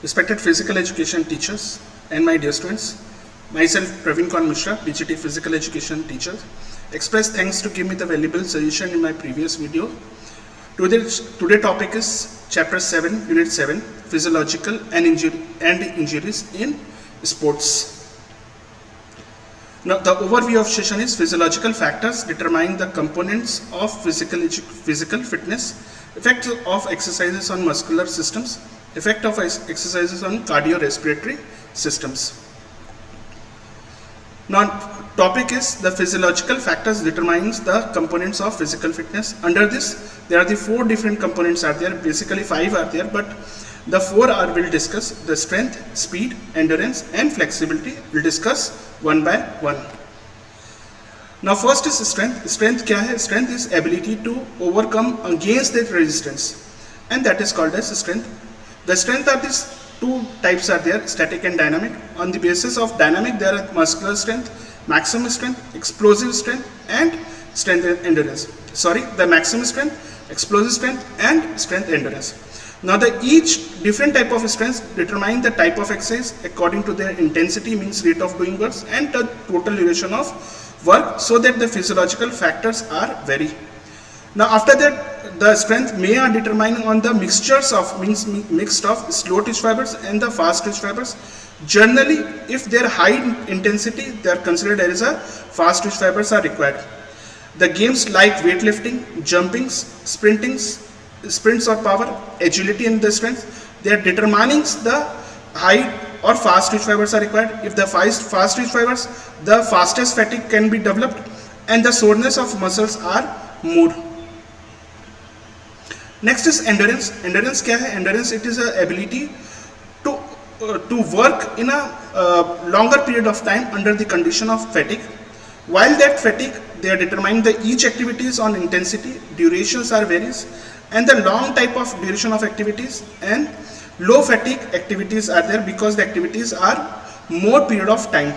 Respected physical education teachers and my dear students, myself Praveen Mishra, PGT physical education teacher, express thanks to give me the valuable suggestion in my previous video. Today topic is Chapter 7, Unit 7, Physiological and Injuries in Sports. Now the overview of session is physiological factors determining the components of physical fitness, effect of exercises on muscular systems, effect of exercises on cardio-respiratory systems. Now topic is the physiological factors determines the components of physical fitness. Under this there are the 4 different components are there, basically 5 are there, but the 4 will discuss the strength, speed, endurance and flexibility. We'll discuss one by one. Now first is strength. Strength क्या है? Strength is ability to overcome against that resistance, and that is called as strength. The strength are these 2 types are there, static and dynamic. On the basis of dynamic there are muscular strength, maximum strength, explosive strength and strength endurance. The maximum strength, explosive strength and strength endurance. Now each different type of strength determine the type of exercise according to their intensity, means rate of doing work, and the total duration of work, so that the physiological factors are vary. Now after that the strength may are determined on the mixtures of mixed of slow twitch fibers and the fast twitch fibers. Generally if they are high intensity they are considered as a fast twitch fibers are required. The games like weightlifting, jumping, sprints or power, agility and the strength, they are determining the high or fast twitch fibers are required. If the fast twitch fibers, the fastest fatigue can be developed and the soreness of muscles are more. Next is endurance. Endurance क्या है? Endurance it is a ability to work in a longer period of time under the condition of fatigue. While that fatigue they are determining the each activities on intensity, durations are varies, and the long type of duration of activities and low fatigue activities are there because the activities are more period of time,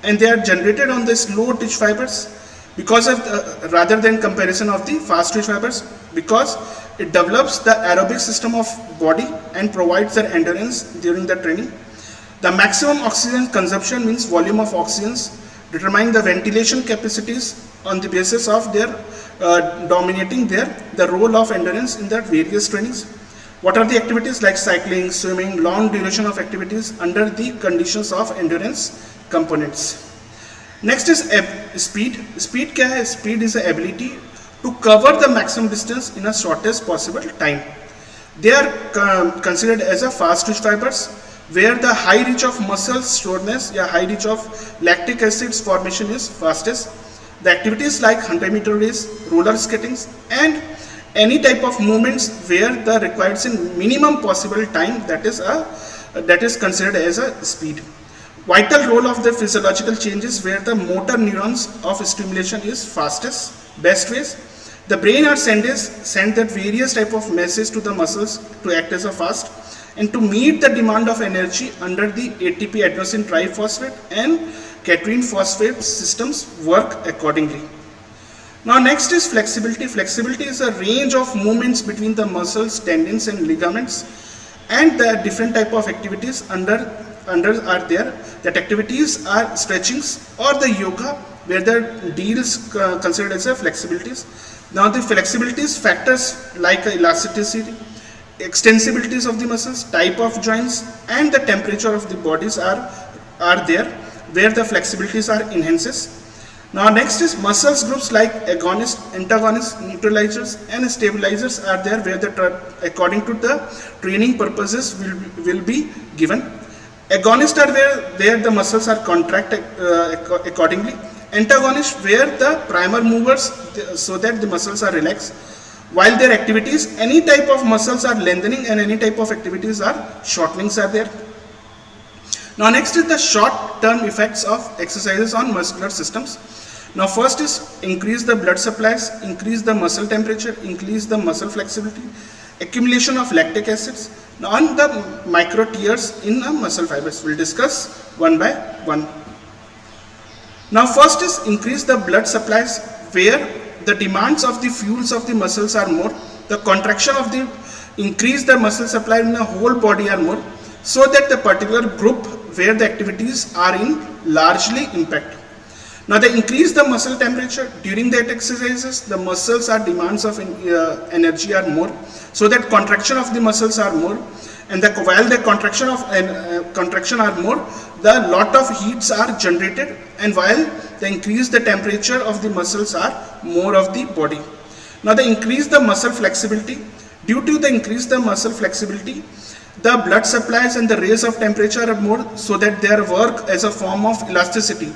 and they are generated on the slow twitch fibers because of rather than comparison of the fast twitch fibers, because it develops the aerobic system of body and provides the endurance during the training. The maximum oxygen consumption means volume of oxygens determine the ventilation capacities on the basis of their dominating the role of endurance in the various trainings. What are the activities like cycling, swimming, long duration of activities under the conditions of endurance components. Next is speed. Speed क्या है? Speed is the ability to cover the maximum distance in a shortest possible time. They are considered as a fast twitch fibers, where the high reach of muscle soreness or high reach of lactic acids formation is fastest. The activities like 100-meter race, roller skating and any type of movements where the requires in minimum possible time, that is considered as a speed. Vital role of the physiological changes where the motor neurons of stimulation is fastest, best ways. The brain are send that various type of message to the muscles to act as a fast and to meet the demand of energy under the ATP adenosine triphosphate and cadmium phosphate systems work accordingly. Now next is flexibility. Flexibility is a range of movements between the muscles, tendons and ligaments, and the different type of activities under are there. That activities are stretchings or the yoga, where the deals considered as a flexibilities. Now the flexibilities factors like elasticity, extensibilities of the muscles, type of joints and the temperature of the bodies are there, where the flexibilities are enhances. Now next is muscles groups like agonists, antagonists, neutralizers and stabilizers are there, where the according to the training purposes will be given. Agonists are where the muscles are contracted accordingly. Antagonists where the primer movers so that the muscles are relaxed. While their activities, any type of muscles are lengthening and any type of activities are shortenings are there. Now next is the short-term effects of exercises on muscular systems. Now first is increase the blood supplies, increase the muscle temperature, increase the muscle flexibility, accumulation of lactic acids. Now on the micro tears in the muscle fibers, we'll discuss one by one. Now first is increase the blood supplies, where the demands of the fuels of the muscles are more, the contraction of the increase the muscle supply in the whole body are more. so that the particular group where the activities are in largely impact. Now they increase the muscle temperature during that exercises. The muscles are demands of energy are more, so that contraction of the muscles are more, and while the contraction are more, the lot of heats are generated, and while they increase the temperature of the muscles are more of the body. Now they increase the muscle flexibility. Due to the increase the muscle flexibility, the blood supplies and the rays of temperature are more, so that their work as a form of elasticity,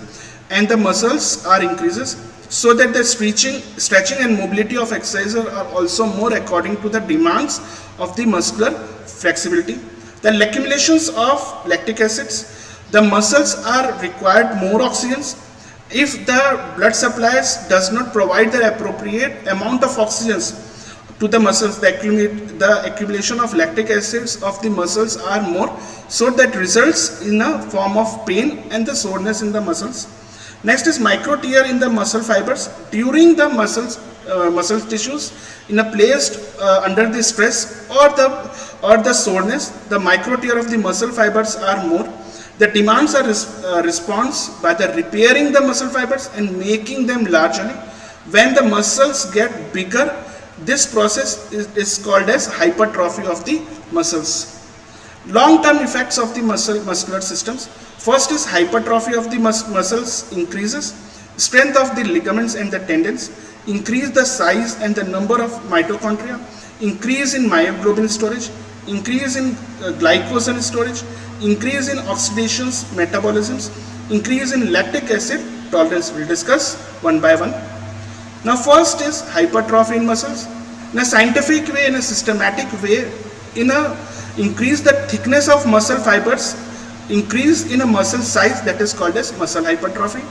and the muscles are increases, so that the stretching and mobility of exercises are also more according to the demands of the muscular flexibility. The accumulations of lactic acids, the muscles are required more oxygen. If the blood supplies does not provide the appropriate amount of oxygen to the muscles, the accumulation of lactic acids of the muscles are more, so that results in a form of pain and the soreness in the muscles. Next is micro tear in the muscle fibers during the muscle tissues in a placed under the stress or the soreness. The micro tear of the muscle fibers are more. The demands are response by the repairing the muscle fibers and making them larger. When the muscles get bigger, this process is called as hypertrophy of the muscles. Long-term effects of the muscular systems. First is hypertrophy of the muscles increases, strength of the ligaments and the tendons, increase the size and the number of mitochondria, increase in myoglobin storage, increase in glycogen storage, increase in oxidations metabolisms, increase in lactic acid tolerance. We'll discuss one by one. Now first is hypertrophy in muscles. In a scientific way, in a systematic way, increase the thickness of muscle fibers, increase in a muscle size, that is called as muscle hypertrophy.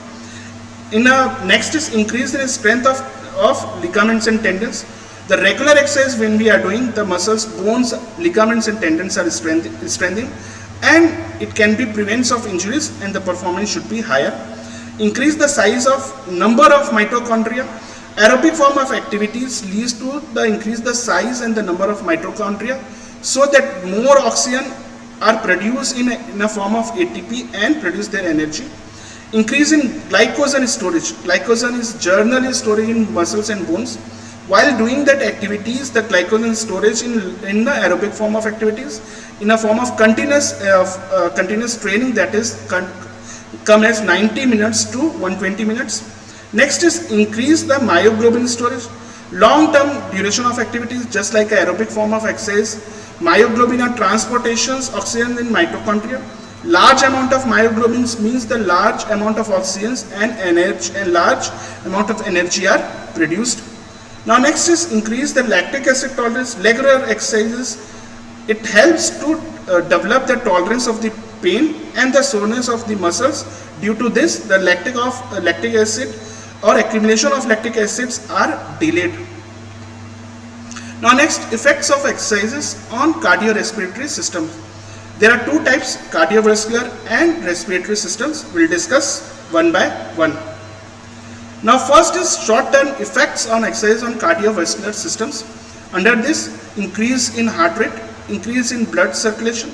Next is increase in strength of ligaments and tendons. The regular exercise when we are doing, the muscles, bones, ligaments and tendons are strengthening, and it can be prevents of injuries, and the performance should be higher. Increase the size of number of mitochondria. Aerobic form of activities leads to the increase the size and the number of mitochondria, so that more oxygen are produced in a form of ATP and produce their energy. Increase in glycogen storage. Glycogen is generally stored in muscles and bones. While doing that activities, the glycogen storage in the aerobic form of activities in a form of continuous training, that is come as 90 minutes to 120 minutes. Next is increase the myoglobin storage. Long-term duration of activities, just like aerobic form of exercise, myoglobin are transportations oxygen in mitochondria. Large amount of myoglobins means the large amount of oxygen and energy, and large amount of energy are produced. Now next is increase the lactic acid tolerance. Regular exercises, it helps to develop the tolerance of the pain and the soreness of the muscles. Due to this, the lactic acid or accumulation of lactic acids are delayed. Now next, effects of exercises on cardio-respiratory system. There are two types, cardiovascular and respiratory systems. We'll discuss one by one. Now first is short-term effects on exercise on cardiovascular systems. Under this, increase in heart rate, increase in blood circulation,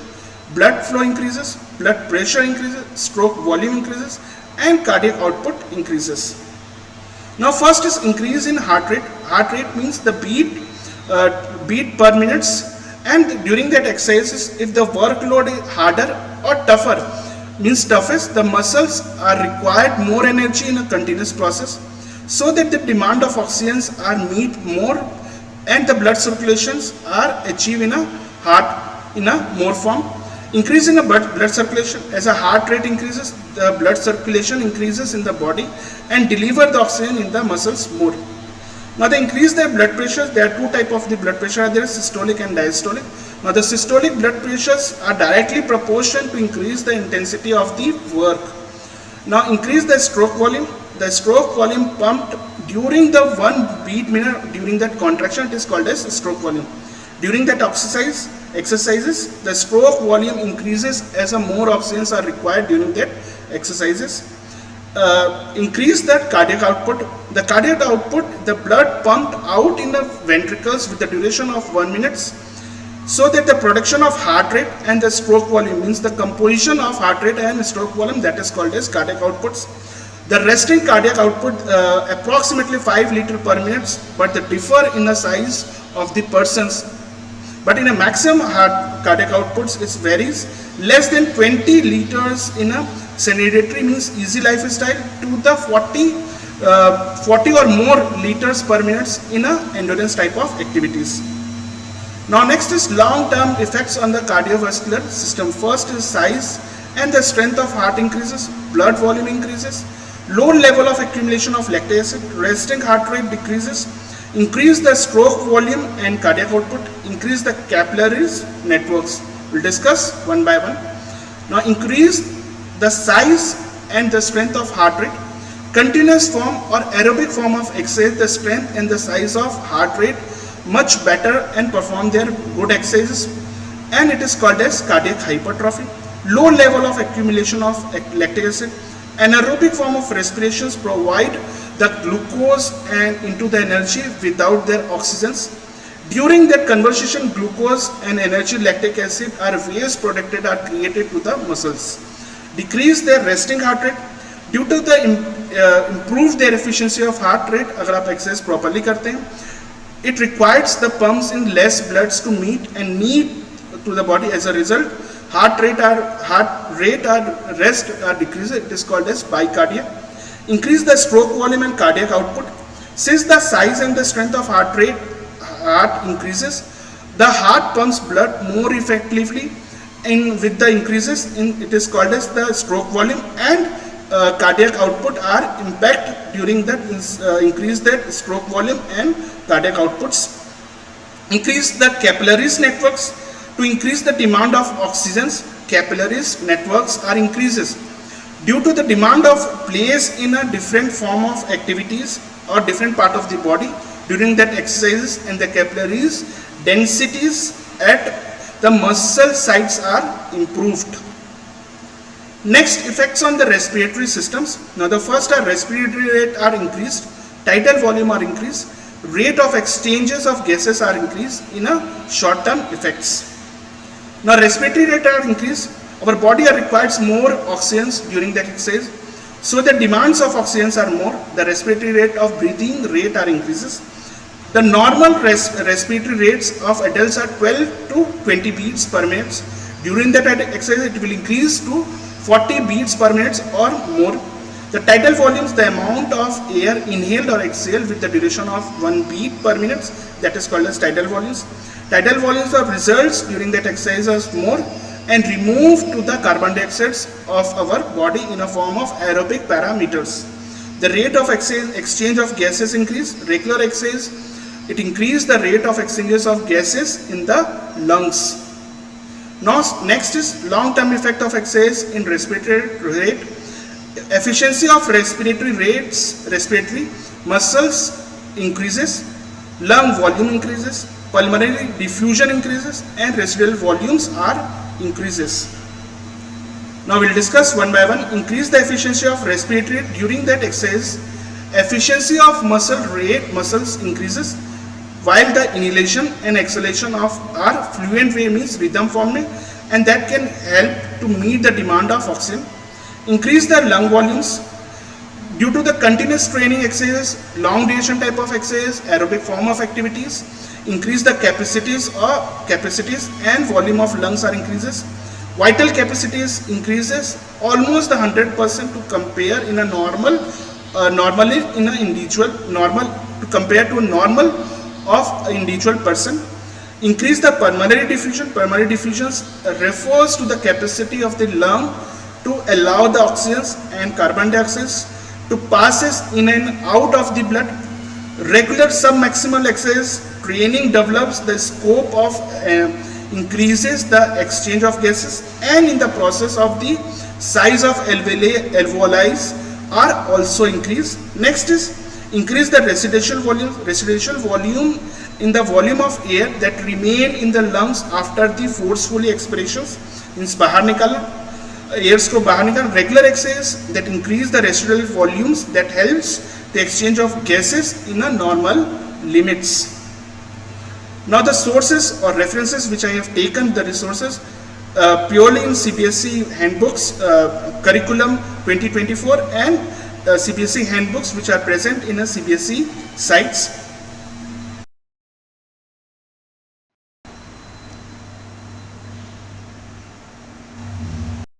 blood flow increases, blood pressure increases, stroke volume increases, and cardiac output increases. Now first is increase in heart rate. Heart rate means the beat per minutes, and during that exercises, if the workload is harder or tougher, means toughest, the muscles are required more energy in a continuous process, so that the demand of oxygens are meet more, and the blood circulations are achieved in a heart in a more form. Increase in the blood circulation. As a heart rate increases, the blood circulation increases in the body and deliver the oxygen in the muscles more. Now they increase the blood pressure. There are two types of the blood pressure. There is systolic and diastolic. Now the systolic blood pressures are directly proportional to increase the intensity of the work. Now increase the stroke volume. The stroke volume pumped during the 1 beat minute, during that contraction, it is called as stroke volume. During that exercises, the stroke volume increases as a more oxygens are required during that exercises. Increase the cardiac output. The cardiac output, the blood pumped out in the ventricles with the duration of 1 minute so that the production of heart rate and the stroke volume, means the composition of heart rate and stroke volume, that is called as cardiac outputs. The resting cardiac output approximately 5 liters per minute, but they differ in the size of the persons. But in a maximum cardiac outputs, it varies less than 20 liters in a sedentary, means easy lifestyle, to the 40 or more liters per minute in a endurance type of activities. Now next is long-term effects on the cardiovascular system. First is size and the strength of heart increases, blood volume increases, low level of accumulation of lactic acid, resting heart rate decreases, increase the stroke volume and cardiac output, increase the capillaries networks. We'll discuss one by one. Now increase the size and the strength of heart rate. Continuous form or aerobic form of exercise, the strength and the size of heart rate much better and perform their good exercises, and it is called as cardiac hypertrophy. Low level of accumulation of lactic acid. Anaerobic form of respirations provide the glucose and into the energy without their oxygens. During that conversion, glucose and energy lactic acid are waste produced are created to the muscles. Decrease their resting heart rate. Due to the improve their efficiency of heart rate, अगर आप exercise properly करते हैं, it requires the pumps in less bloods to meet and need to the body. As a result, heart rate or rest are decreased. It is called as bicardia. Increase the stroke volume and cardiac output. Since the size and the strength of heart increases, the heart pumps blood more effectively. With the increases in, it is called as the stroke volume and cardiac output are impact during that increase that stroke volume and cardiac outputs. Increase the capillaries networks. To increase the demand of oxygens, capillaries networks are increases. Due to the demand of place in a different form of activities or different part of the body during that exercises, and the capillaries densities at the muscle sites are improved. Next, effects on the respiratory systems. Now the first are respiratory rate are increased, tidal volume are increased, rate of exchanges of gases are increased in a short-term effects. Now respiratory rate are increased, our body requires more oxygen during that exercise, so the demands of oxygen are more, the respiratory rate of breathing rate are increases. The normal respiratory rates of adults are 12 to 20 beats per minute. During that exercise, it will increase to 40 beats per minute or more. The tidal volumes, the amount of air inhaled or exhaled with the duration of 1 beat per minute, that is called as tidal volumes. Tidal volumes of results during that exercise is more and remove to the carbon dioxide of our body in a form of aerobic parameters. The rate of exchange of gases increase. Regular exercise, it increase the rate of exchanges of gases in the lungs. Now next is long-term effect of exercise in respiratory rate. Efficiency of respiratory muscles increases, lung volume increases, pulmonary diffusion increases, and residual volumes are increases. Now we'll discuss one by one. Increase the efficiency of respiratory rate during that exercise. Efficiency of muscles increases, while the inhalation and exhalation of are fluent way, means rhythm forming, and that can help to meet the demand of oxygen. Increase the lung volumes due to the continuous training exercises, long duration type of exercise, aerobic form of activities. Increase the capacities and volume of lungs are increases. Vital capacities increases almost 100% to compare in a normally in an individual normal to compare to a normal of an individual person. Increase the pulmonary diffusion. Pulmonary diffusion refers to the capacity of the lung to allow the oxygen and carbon dioxide to passes in and out of the blood. Regular submaximal exercise training develops the scope of increases the exchange of gases, and in the process of the size of alveoli are also increased. Next is increase the residual volume. Residual volume in the volume of air that remain in the lungs after the forcefully expirations, means bahar nikala, airs को bahar nikala. Regular exercise that increase the residual volumes that helps the exchange of gases in a normal limits. Now the sources or references which I have taken the resources purely in CBSE handbooks, curriculum 2024 and CBSE handbooks which are present in a CBSE sites.